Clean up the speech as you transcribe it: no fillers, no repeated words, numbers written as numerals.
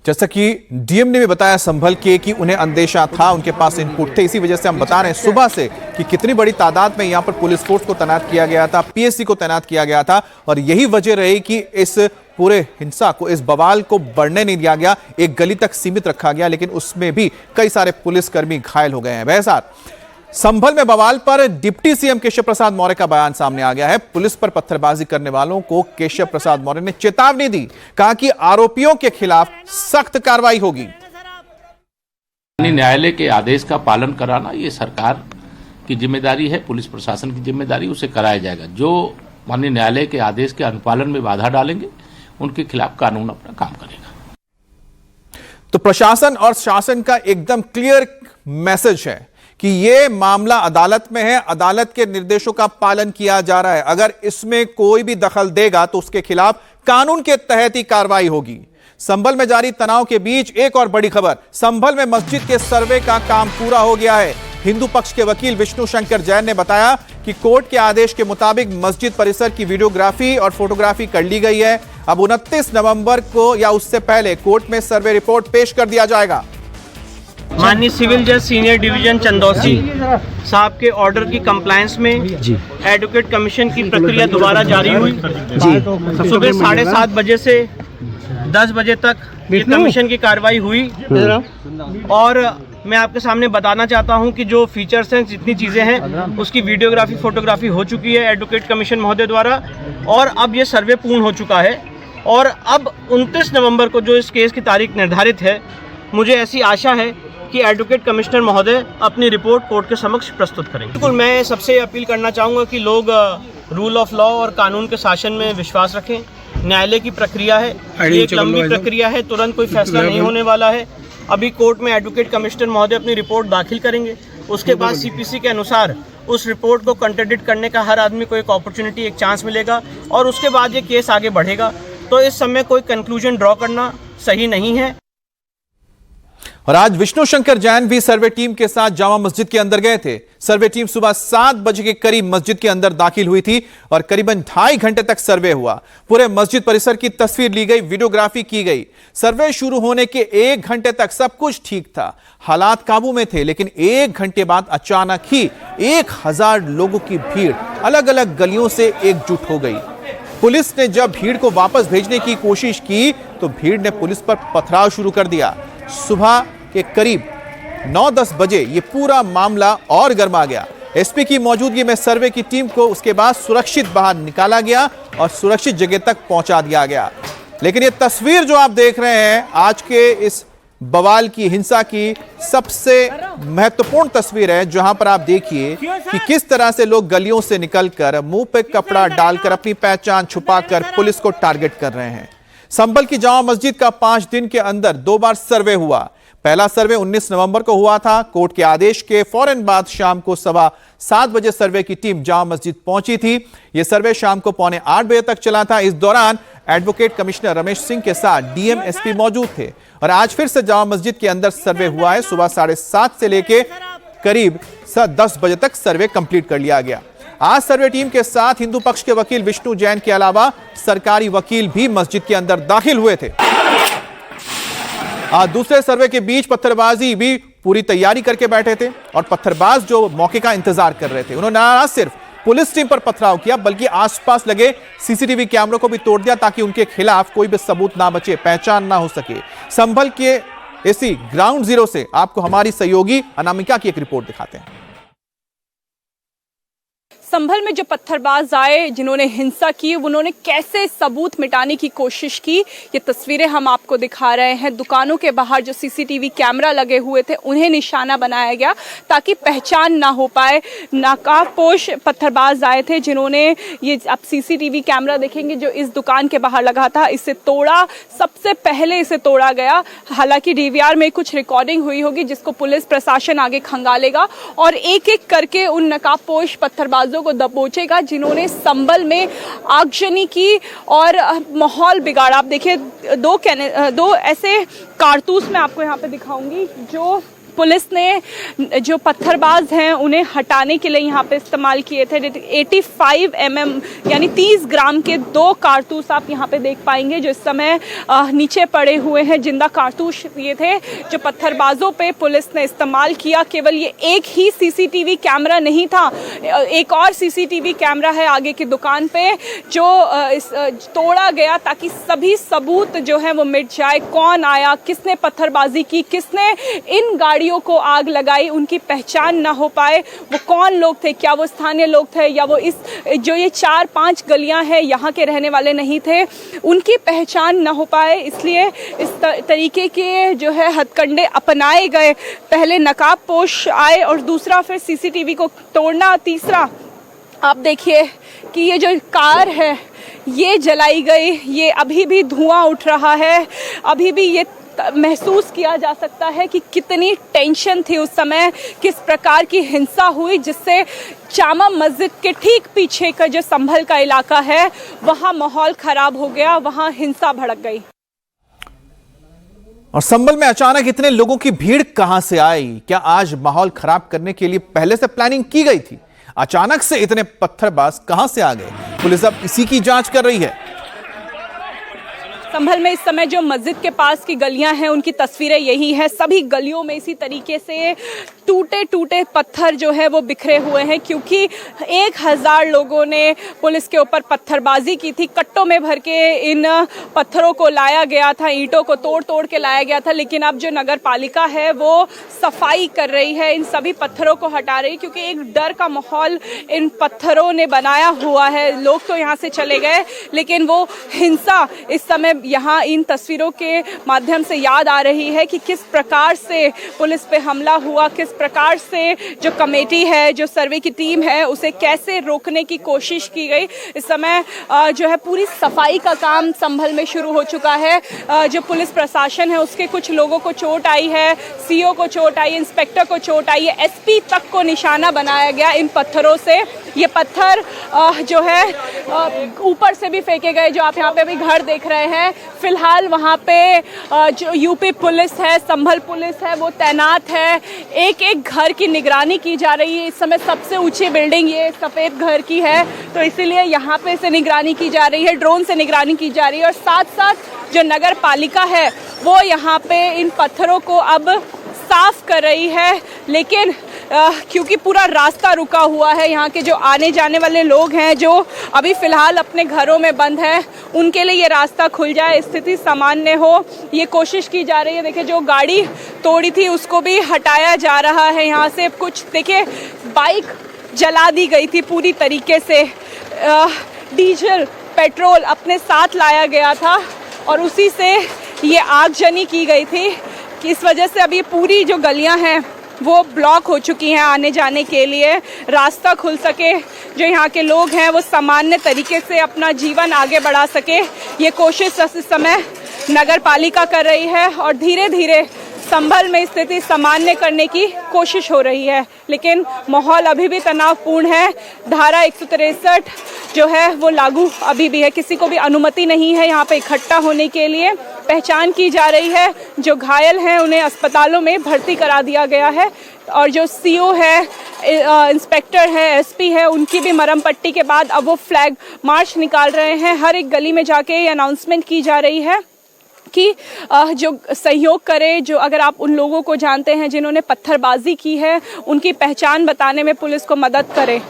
जैसा कि डीएम ने भी बताया संभल के कि उन्हें अंदेशा था, उनके पास इनपुट थे। इसी वजह से हम बता रहे हैं सुबह से कि कितनी बड़ी तादाद में यहां पर पुलिस फोर्स को तैनात किया गया था, पीएससी को तैनात किया गया था। और यही वजह रही कि इस पूरे हिंसा को, इस बवाल को बढ़ने नहीं दिया गया, एक गली तक सीमित रखा गया। लेकिन उसमें भी कई सारे पुलिसकर्मी घायल हो गए हैं। वैसा संभल में बवाल पर डिप्टी सीएम केशव प्रसाद मौर्य का बयान सामने आ गया है। पुलिस पर पत्थरबाजी करने वालों को केशव प्रसाद मौर्य ने चेतावनी दी, कहा कि आरोपियों के खिलाफ सख्त कार्रवाई होगी। न्यायालय के आदेश का पालन कराना ये सरकार की जिम्मेदारी है, पुलिस प्रशासन की जिम्मेदारी, उसे कराया जाएगा। जो माननीय न्यायालय के आदेश के अनुपालन में बाधा डालेंगे उनके खिलाफ कानून अपना काम करेगा। तो प्रशासन और शासन का एकदम क्लियर मैसेज है कि यह मामला अदालत में है, अदालत के निर्देशों का पालन किया जा रहा है। अगर इसमें कोई भी दखल देगा तो उसके खिलाफ कानून के तहत ही कार्रवाई होगी। संभल में जारी तनाव के बीच एक और बड़ी खबर, संभल में मस्जिद के सर्वे का काम पूरा हो गया है। हिंदू पक्ष के वकील विष्णु शंकर जैन ने बताया कि कोर्ट के आदेश के मुताबिक मस्जिद परिसर की वीडियोग्राफी और फोटोग्राफी कर ली गई है। अब 29 नवंबर को या उससे पहले कोर्ट में सर्वे रिपोर्ट पेश कर दिया जाएगा। माननीय सिविल जज सीनियर डिवीजन चंदौसी साहब के ऑर्डर की कंप्लायंस में एडवोकेट कमीशन की प्रक्रिया दोबारा जारी हुई। सुबह 7:30 बजे से 10 बजे तक ये कमीशन की कार्रवाई हुई। और मैं आपके सामने बताना चाहता हूं कि जो फीचर्स हैं, जितनी चीज़ें हैं, उसकी वीडियोग्राफी फोटोग्राफी हो चुकी है एडवोकेट कमीशन महोदय द्वारा। और अब ये सर्वे पूर्ण हो चुका है। और अब 29 नवंबर को जो इस केस की तारीख निर्धारित है, मुझे ऐसी आशा है कि एडवोकेट कमिश्नर महोदय अपनी रिपोर्ट कोर्ट के समक्ष प्रस्तुत करेंगे। बिल्कुल, मैं सबसे अपील करना चाहूँगा कि लोग रूल ऑफ लॉ और कानून के शासन में विश्वास रखें। न्यायालय की प्रक्रिया है, एक लंबी प्रक्रिया है, तुरंत कोई फैसला नहीं होने वाला है। अभी कोर्ट में एडवोकेट कमिश्नर महोदय अपनी रिपोर्ट दाखिल करेंगे। उसके बाद सीपीसी के अनुसार उस रिपोर्ट को कंट्राडिक्ट करने का हर आदमी को एक अपॉर्चुनिटी, एक चांस मिलेगा। और उसके बाद ये केस आगे बढ़ेगा। तो इस समय कोई कंक्लूजन ड्रॉ करना सही नहीं है। और आज विष्णु शंकर जैन भी सर्वे टीम के साथ जामा मस्जिद के अंदर गए थे। सर्वे टीम सुबह 7 बजे के करीब मस्जिद के अंदर दाखिल हुई थी और करीबन 2.5 घंटे तक सर्वे हुआ। पूरे मस्जिद परिसर की तस्वीर ली गई, वीडियोग्राफी की गई। सर्वे शुरू होने के 1 घंटे तक सब कुछ ठीक था, हालात काबू में थे। लेकिन 1 घंटे बाद अचानक ही 1000 लोगों की भीड़ अलग अलग गलियों से एकजुट हो गई। पुलिस ने जब भीड़ को वापस भेजने की कोशिश की तो भीड़ ने पुलिस पर पथराव शुरू कर दिया। सुबह के करीब 9-10 बजे ये पूरा मामला और गर्मा गया। एसपी की मौजूदगी में सर्वे की टीम को उसके बाद सुरक्षित बाहर निकाला गया और सुरक्षित जगह तक पहुंचा दिया गया। लेकिन ये तस्वीर जो आप देख रहे हैं, आज के इस बवाल की, हिंसा की सबसे महत्वपूर्ण तस्वीर है, जहां पर आप देखिए कि किस तरह से लोग गलियों से निकलकर मुंह पे कपड़ा डालकर अपनी पहचान छुपाकर पुलिस को टारगेट कर रहे हैं। संभल की जामा मस्जिद का 5 दिन के अंदर 2 बार सर्वे हुआ। पहला सर्वे 19 नवंबर को हुआ था। कोर्ट के आदेश के फौरन बाद शाम को 7:15 बजे सर्वे की टीम जामा मस्जिद पहुंची थी। यह सर्वे शाम को 7:45 बजे तक चला था। इस दौरान एडवोकेट कमिश्नर रमेश सिंह के साथ डीएम, एसपी मौजूद थे। और आज फिर से जामा मस्जिद के अंदर सर्वे हुआ है। सुबह 7:30 से लेकर करीब 10 बजे तक सर्वे कंप्लीट कर लिया गया। आज सर्वे टीम के साथ हिंदू पक्ष के वकील विष्णु जैन के अलावा सरकारी वकील भी मस्जिद के अंदर दाखिल हुए थे। आज दूसरे सर्वे के बीच पत्थरबाजी भी पूरी तैयारी करके बैठे थे और पत्थरबाज जो मौके का इंतजार कर रहे थे, उन्होंने न सिर्फ पुलिस टीम पर पथराव किया बल्कि आसपास लगे सीसीटीवी कैमरों को भी तोड़ दिया ताकि उनके खिलाफ कोई भी सबूत ना बचे, पहचान ना हो सके। संभल के इसी ग्राउंड जीरो से आपको हमारी सहयोगी अनामिका की एक रिपोर्ट दिखाते हैं। संभल में जो पत्थरबाज आए, जिन्होंने हिंसा की, उन्होंने कैसे सबूत मिटाने की कोशिश की, ये तस्वीरें हम आपको दिखा रहे हैं। दुकानों के बाहर जो सीसीटीवी कैमरा लगे हुए थे, उन्हें निशाना बनाया गया ताकि पहचान ना हो पाए। नकाबपोश पत्थरबाज आए थे जिन्होंने, ये आप सीसीटीवी कैमरा देखेंगे जो इस दुकान के बाहर लगा था, इसे तोड़ा। सबसे पहले इसे तोड़ा गया। हालांकि डीवीआर में कुछ रिकॉर्डिंग हुई होगी जिसको पुलिस प्रशासन आगे खंगालेगा और एक एक करके उन नकाबपोश पत्थरबाजों को दबोचेगा जिन्होंने संभल में आगजनी की और माहौल बिगाड़ा। आप देखिए, दो ऐसे कारतूस मैं आपको यहाँ पे दिखाऊंगी जो पुलिस ने जो पत्थरबाज हैं उन्हें हटाने के लिए यहाँ पे इस्तेमाल किए थे 85 mm यानी 30 ग्राम के 2 कारतूस आप यहाँ पे देख पाएंगे जो इस समय नीचे पड़े हुए हैं। जिंदा कारतूस ये थे जो पत्थरबाजों पे पुलिस ने इस्तेमाल किया। केवल ये एक ही सीसीटीवी कैमरा नहीं था, एक और सीसीटीवी कैमरा है आगे की दुकान पे जो तोड़ा गया ताकि सभी सबूत जो है वो मिट जाए। कौन आया, किसने पत्थरबाजी की, किसने इन गाड़ियों को आग लगाई, उनकी पहचान ना हो पाए। वो कौन लोग थे, क्या वो स्थानीय लोग थे या वो इस जो ये 4-5 गलियां हैं यहाँ के रहने वाले नहीं थे, उनकी पहचान ना हो पाए। इसलिए इस तरीके के जो है हथकंडे अपनाए गए। पहले नकाबपोश आए और दूसरा फिर सीसीटीवी को तोड़ना, तीसरा आप देखिए कि ये जो कार है ये जलाई गई। ये अभी भी धुआं उठ रहा है, अभी भी ये महसूस किया जा सकता है कि कितनी टेंशन थी उस समय, किस प्रकार की हिंसा हुई जिससे जामा मस्जिद के ठीक पीछे का जो संभल का इलाका है वहां माहौल खराब हो गया, वहां हिंसा भड़क गई। और संभल में अचानक इतने लोगों की भीड़ कहां से आई? क्या आज माहौल खराब करने के लिए पहले से प्लानिंग की गई थी? अचानक से इतने पत्थरबाज कहां से आ गए? पुलिस अब इसी की जांच कर रही है। संभल में इस समय जो मस्जिद के पास की गलियां हैं उनकी तस्वीरें यही है। सभी गलियों में इसी तरीके से टूटे टूटे पत्थर जो है वो बिखरे हुए हैं क्योंकि 1000 लोगों ने पुलिस के ऊपर पत्थरबाजी की थी। कट्टों में भर के इन पत्थरों को लाया गया था, ईंटों को तोड़ तोड़ के लाया गया था। लेकिन अब जो नगर पालिका है वो सफाई कर रही है, इन सभी पत्थरों को हटा रही है क्योंकि एक डर का माहौल इन पत्थरों ने बनाया हुआ है। लोग तो यहाँ से चले गए लेकिन वो हिंसा इस समय यहाँ इन तस्वीरों के माध्यम से याद आ रही है कि किस प्रकार से पुलिस पे हमला हुआ, किस प्रकार से जो कमेटी है, जो सर्वे की टीम है, उसे कैसे रोकने की कोशिश की गई। इस समय जो है पूरी सफाई का काम संभल में शुरू हो चुका है। जो पुलिस प्रशासन है उसके कुछ लोगों को चोट आई है, सीओ को चोट आई, इंस्पेक्टर को चोट आई है, एसपी तक को निशाना बनाया गया इन पत्थरों से। ये पत्थर जो है ऊपर से भी फेंके गए, जो आप यहाँ पे अभी घर देख रहे हैं। फिलहाल वहाँ पे जो यूपी पुलिस है, संभल पुलिस है, वो तैनात है। एक एक घर की निगरानी की जा रही है। इस समय सबसे ऊंची बिल्डिंग ये सफ़ेद घर की है तो इसीलिए यहाँ पे से निगरानी की जा रही है, ड्रोन से निगरानी की जा रही है। और साथ साथ जो नगर पालिका है वो यहाँ पे इन पत्थरों को अब साफ कर रही है। लेकिन क्योंकि पूरा रास्ता रुका हुआ है, यहाँ के जो आने जाने वाले लोग हैं जो अभी फ़िलहाल अपने घरों में बंद हैं, उनके लिए ये रास्ता खुल जाए, स्थिति सामान्य हो, ये कोशिश की जा रही है। देखिए जो गाड़ी तोड़ी थी उसको भी हटाया जा रहा है यहाँ से। कुछ देखिए बाइक जला दी गई थी पूरी तरीके से। डीजल पेट्रोल अपने साथ लाया गया था और उसी से ये आगजनी की गई थी कि इस वजह से अभी पूरी जो गलियां हैं वो ब्लॉक हो चुकी हैं आने जाने के लिए। रास्ता खुल सके, जो यहाँ के लोग हैं वो सामान्य तरीके से अपना जीवन आगे बढ़ा सके, ये कोशिश इस समय नगर पालिका कर रही है और धीरे धीरे संभल में स्थिति सामान्य करने की कोशिश हो रही है। लेकिन माहौल अभी भी तनावपूर्ण है। धारा 163 जो है वो लागू अभी भी है, किसी को भी अनुमति नहीं है यहाँ पे इकट्ठा होने के लिए। पहचान की जा रही है, जो घायल हैं उन्हें अस्पतालों में भर्ती करा दिया गया है और जो सीओ है, इंस्पेक्टर है, एसपी है, उनकी भी मरहम पट्टी के बाद अब वो फ्लैग मार्च निकाल रहे हैं। हर एक गली में जाके ये अनाउंसमेंट की जा रही है कि जो सहयोग करे, जो अगर आप उन लोगों को जानते हैं जिन्होंने पत्थरबाजी की है, उनकी पहचान बताने में पुलिस को मदद करे।